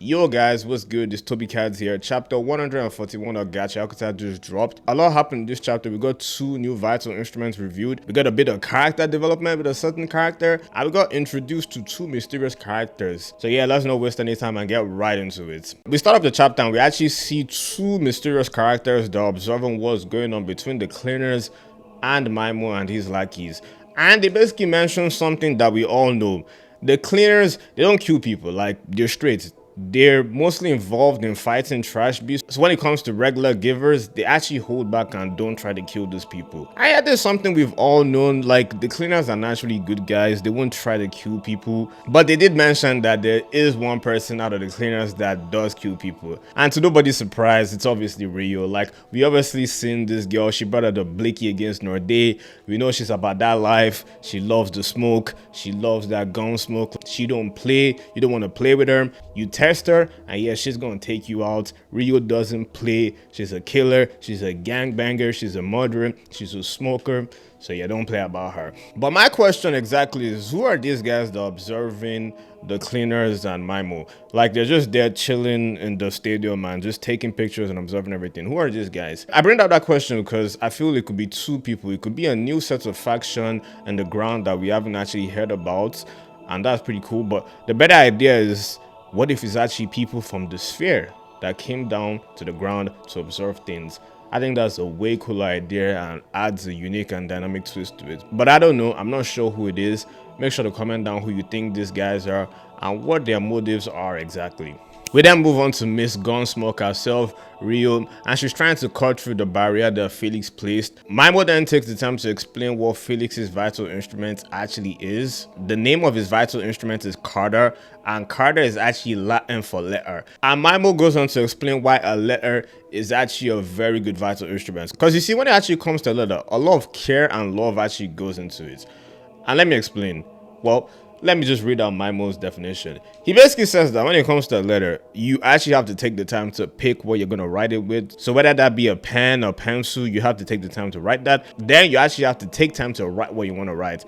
Yo guys, what's good? It's Toby Cads here. Chapter 141 of Gachiakuta just dropped. A lot happened in this chapter. We got 2 new vital instruments reviewed. We got a bit of character development with a certain character. And we got introduced to 2 mysterious characters. So yeah, let's not waste any time and get right into it. We start off the chapter and we actually see 2 mysterious characters that are observing what's going on between the cleaners and Maimo and his lackeys. And they basically mention something that we all know. The cleaners, they don't kill people, like they're straight. They're mostly involved in fighting trash beasts. So when it comes to regular givers, they actually hold back and don't try to kill those people. And yeah, there's something we've all known, like the cleaners are naturally good guys. They won't try to kill people. But they did mention that there is one person out of the cleaners that does kill people. And to nobody's surprise, it's obviously Rio. Like, we obviously seen this girl. She brought out the Blicky against Norde. We know she's about that life. She loves the smoke. She loves that gun smoke. She don't play. You don't want to play with her. You test her, and yeah, she's gonna take you out. Rio doesn't play. She's a killer. She's a gangbanger. She's a murderer. She's a smoker. So yeah, don't play about her. But my question exactly is, who are these guys that are observing the cleaners and Maimo? Like, they're just there chilling in the stadium and just taking pictures and observing everything. Who are these guys? I bring up that question because I feel it could be 2 people. It could be a new set of faction in the ground that we haven't actually heard about, and that's pretty cool. But the better idea is, what if it's actually people from the sphere that came down to the ground to observe things? I think that's a way cooler idea and adds a unique and dynamic twist to it. But I don't know. I'm not sure who it is. Make sure to comment down who you think these guys are and what their motives are exactly. We then move on to Miss Gunsmoke herself, Rio, and she's trying to cut through the barrier that Felix placed. Maimo then takes the time to explain what Felix's vital instrument actually is. The name of his vital instrument is Carter, and Carter is actually Latin for letter. And Maimo goes on to explain why a letter is actually a very good vital instrument. Because you see, when it actually comes to a letter, a lot of care and love actually goes into it. And let me explain. Well, let me just read out Maimo's definition. He basically says that when it comes to a letter, you actually have to take the time to pick what you're going to write it with. So whether that be a pen or pencil, you have to take the time to write that. Then you actually have to take time to write what you want to write.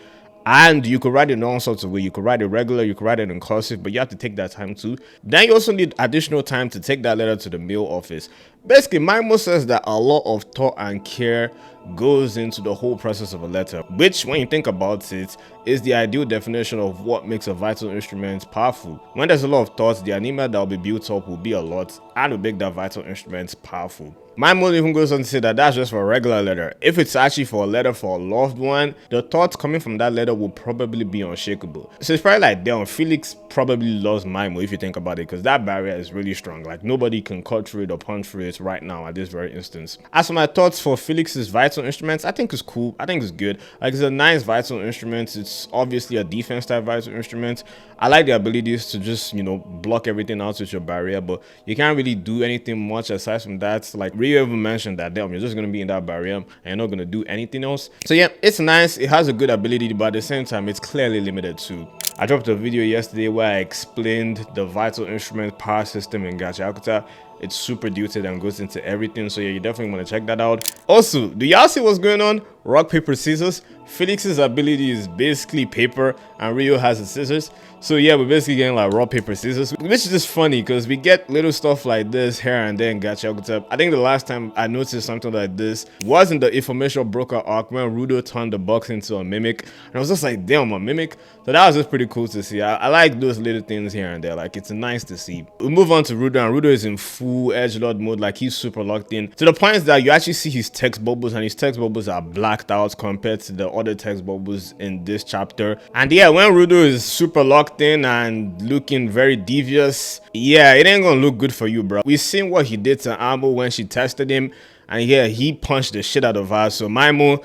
And you could write it in all sorts of ways. You could write it regular, you could write it in cursive, but you have to take that time too. Then you also need additional time to take that letter to the mail office. Basically, Maimo says that a lot of thought and care goes into the whole process of a letter, which, when you think about it, is the ideal definition of what makes a vital instrument powerful. When there's a lot of thoughts, the anemia that will be built up will be a lot and will make that vital instrument powerful. Maimo even goes on to say that that's just for a regular letter. If it's actually for a letter for a loved one, the thoughts coming from that letter will probably be unshakable. So it's probably like damn, Felix probably loves Maimo if you think about it, because that barrier is really strong. Like, nobody can cut through it or punch through it right now at this very instance. As for my thoughts for Felix's vital instruments, I think it's cool. I think it's good. Like, it's a nice vital instrument. It's obviously a defense type vital instrument. I like the abilities to just, you know, block everything out with your barrier, but you can't really do anything much aside from that. Like, Rio even mentioned that, damn, you're just going to be in that barrier and you're not going to do anything else. So yeah, it's nice. It has a good ability, but at the same time, it's clearly limited too. I dropped a video yesterday where I explained the vital instrument power system in Gachiakuta. It's super detailed and goes into everything, so yeah, you definitely want to check that out. Also, do y'all see what's going on? Rock, paper, scissors. Felix's ability is basically paper and Rio has the scissors. So yeah, we're basically getting like rock, paper, scissors, which is just funny because we get little stuff like this here and there in Gachiakuta. I think the last time I noticed something like this was in the information broker arc when Rudo turned the box into a mimic, and I was just like, damn, a mimic. So that was just pretty cool to see. I like those little things here and there. Like, it's nice to see. We move on to Rudo, and Rudo is in full edgelord mode. Like, he's super locked in to the point that you actually see his text bubbles, and his text bubbles are blacked out compared to the other text bubbles in this chapter. And yeah, when Rudo is super locked in and looking very devious, yeah, it ain't gonna look good for you, bro. We've seen what he did to Amo when she tested him, and yeah, he punched the shit out of her. So Maimo,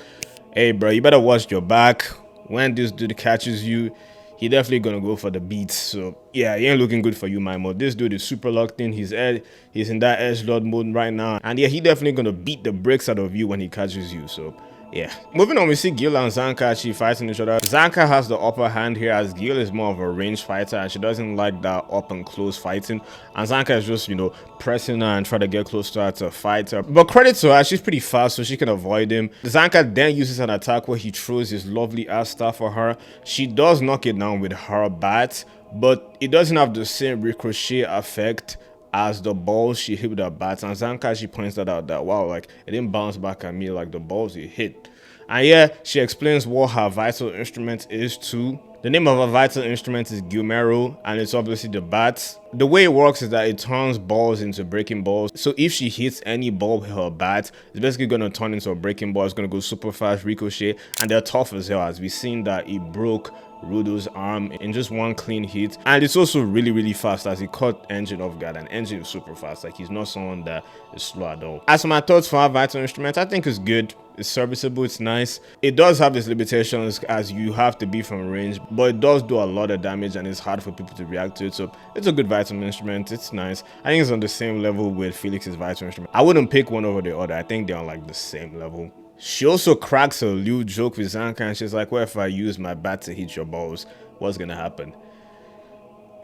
hey bro, you better watch your back. When this dude catches you, he definitely gonna go for the beats. So yeah, he ain't looking good for you, Maimo. This dude is super locked in. He's in that edgelord mode right now, and yeah, he definitely gonna beat the bricks out of you when he catches you. So yeah, moving on, we see Gil and Zanka actually fighting each other. Zanka has the upper hand here, as Gil is more of a ranged fighter and she doesn't like that up and close fighting, and Zanka is just, you know, pressing her and trying to get close to her to fight her. But credit to her, she's pretty fast, so she can avoid him. Zanka then uses an attack where he throws his lovely ass staff for her. She does knock it down with her bat, but it doesn't have the same ricochet effect as the balls she hit with her bats. And Zanka, she points that out that wow, like it didn't bounce back at me like the balls it hit. And yeah, she explains what her vital instrument is too. The name of her vital instrument is Gilmero, and it's obviously the bat. The way it works is that it turns balls into breaking balls. So if she hits any ball with her bat, it's basically going to turn into a breaking ball. It's going to go super fast, ricochet, and they're tough as hell. As we've seen that it broke Rudo's arm in just one clean hit, and it's also really fast as he caught Engine off guard, and Engine is super fast. Like he's not someone that is slow at all. As for my thoughts for our vital instrument, I think it's good. It's serviceable, it's nice. It does have its limitations as you have to be from range, but it does do a lot of damage and it's hard for people to react to it. So it's a good vital instrument. It's nice. I think it's on the same level with Felix's vital instrument. I wouldn't pick one over the other. I think they're on like the same level. She also cracks a lewd joke with Zanka, and she's like, what if I use my bat to hit your balls? What's gonna happen?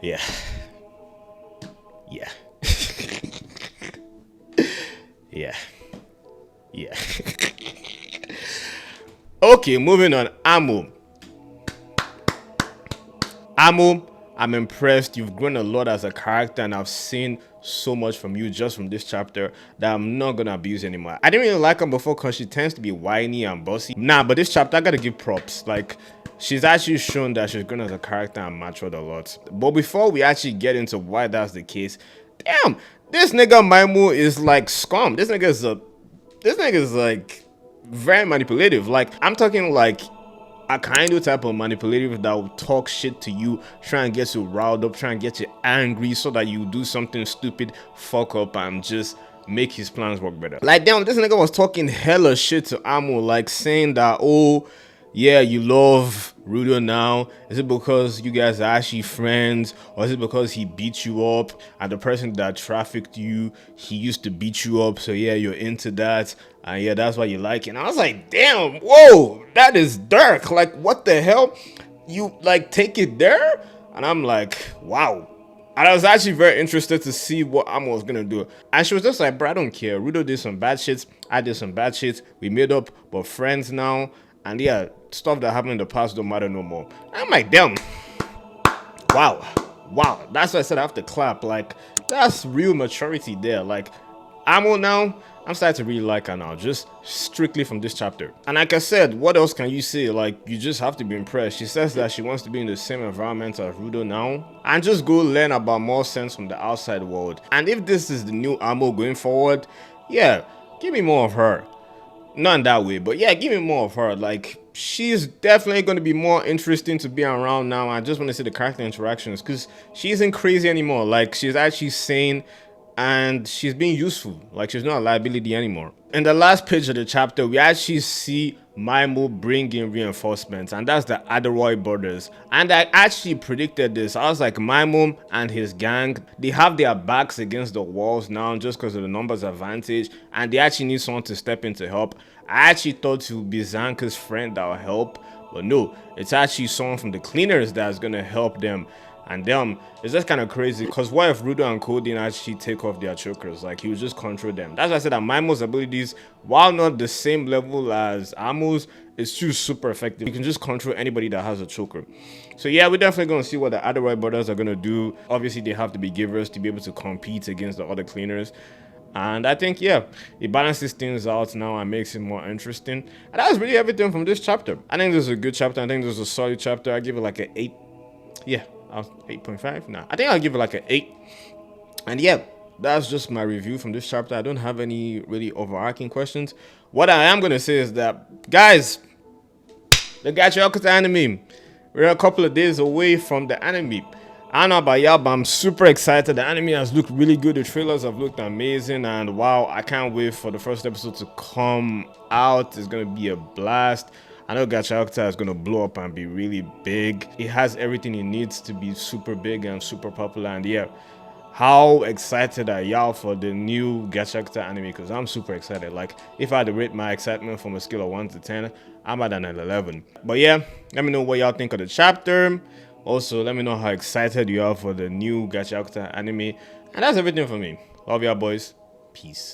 Yeah. Yeah. Yeah. Yeah. Okay, moving on. Amu, I'm impressed. You've grown a lot as a character, and I've seen so much from you just from this chapter that I'm not gonna abuse anymore. I didn't really like her before because she tends to be whiny and bossy. Nah, but this chapter I gotta give props. Like, she's actually shown that she's grown as a character and matured a lot. But before we actually get into why that's the case, damn, this nigga Maimu is like scum. This nigga is like very manipulative. Like, I'm talking like a kind of type of manipulative that will talk shit to you, try and get you riled up, try and get you angry so that you do something stupid, fuck up, and just make his plans work better. Like, damn, this nigga was talking hella shit to Amo, like saying that, oh, yeah, you love Rudo now. Is it because you guys are actually friends? Or is it because he beat you up and the person that trafficked you, he used to beat you up? So yeah, you're into that. And yeah, that's why you like it. And I was like, damn, whoa, that is dark. Like, what the hell? You like take it there? And I'm like, wow. And I was actually very interested to see what Amo was gonna do. And she was just like, bro, I don't care. Rudo did some bad shits. I did some bad shits. We made up, but friends now. And yeah, stuff that happened in the past don't matter no more. I'm like, damn. Wow. That's why I said I have to clap. Like, that's real maturity there. Like, Amo now, I'm starting to really like her now, just strictly from this chapter. And like I said, what else can you say? Like, you just have to be impressed. She says that she wants to be in the same environment as Rudo now and just go learn about more sense from the outside world. And if this is the new Amo going forward, yeah, give me more of her. Not in that way, but yeah, give me more of her. Like, she's definitely going to be more interesting to be around now. I just want to see the character interactions because she isn't crazy anymore. Like, she's actually sane and she's being useful. Like, she's not a liability anymore. In the last page of the chapter, we actually see Maimo bring in reinforcements, and that's the Adoroy brothers. And I actually predicted this. I was like, Maimo and his gang, they have their backs against the walls now just because of the numbers advantage, and they actually need someone to step in to help. I actually thought it would be Zanka's friend that will help, but no, it's actually someone from the cleaners that's gonna help them. And them, it's just kind of crazy because what if Rudo and Cole didn't actually take off their chokers? Like, he would just control them. That's why I said that Maimo's abilities, while not the same level as Amo's, is still super effective. You can just control anybody that has a choker. So yeah, we're definitely going to see what the Adoroy brothers are going to do. Obviously, they have to be givers to be able to compete against the other cleaners. And I think, yeah, it balances things out now and makes it more interesting. And that's really everything from this chapter. I think this is a good chapter. I think this is a solid chapter. I give it like an 8. Yeah. 8.5. Nah, I think I'll give it like an 8. And yeah, that's just my review from this chapter. I don't have any really overarching questions. What I am gonna say is that, guys, the Gachiakuta anime, we're a couple of days away from the anime. I don't know about y'all, but I'm super excited. The anime has looked really good. The trailers have looked amazing, and wow, I can't wait for the first episode to come out. It's gonna be a blast. I know Gachiakuta is going to blow up and be really big. It has everything it needs to be super big and super popular. And yeah, how excited are y'all for the new Gachiakuta anime? Because I'm super excited. Like, if I had to rate my excitement from a scale of 1 to 10, I'm at an 11. But yeah, let me know what y'all think of the chapter. Also, let me know how excited you are for the new Gachiakuta anime. And that's everything for me. Love y'all, boys. Peace.